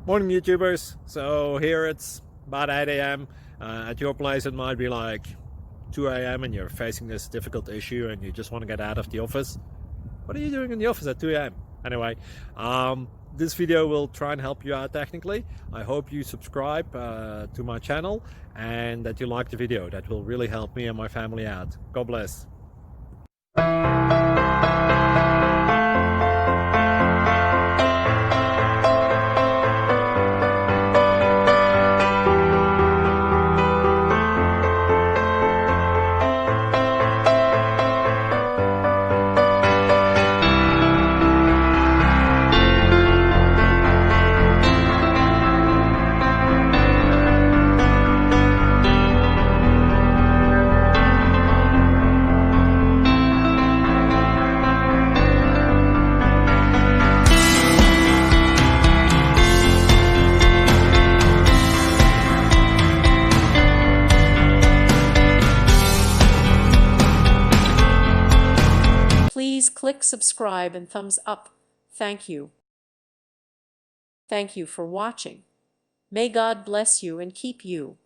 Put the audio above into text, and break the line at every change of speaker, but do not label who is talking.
Morning YouTubers. So here it's about 8 a.m. At your place it might be like 2 a.m. and you're facing this difficult issue and you just want to get out of the office. What are you doing in the office at 2 a.m.? Anyway, this video will try and help you out technically. I hope you subscribe to my channel and that you like the video. That will really help me and my family out. God bless.
Please click subscribe and thumbs up. Thank you. Thank you for watching. May God bless you and keep you.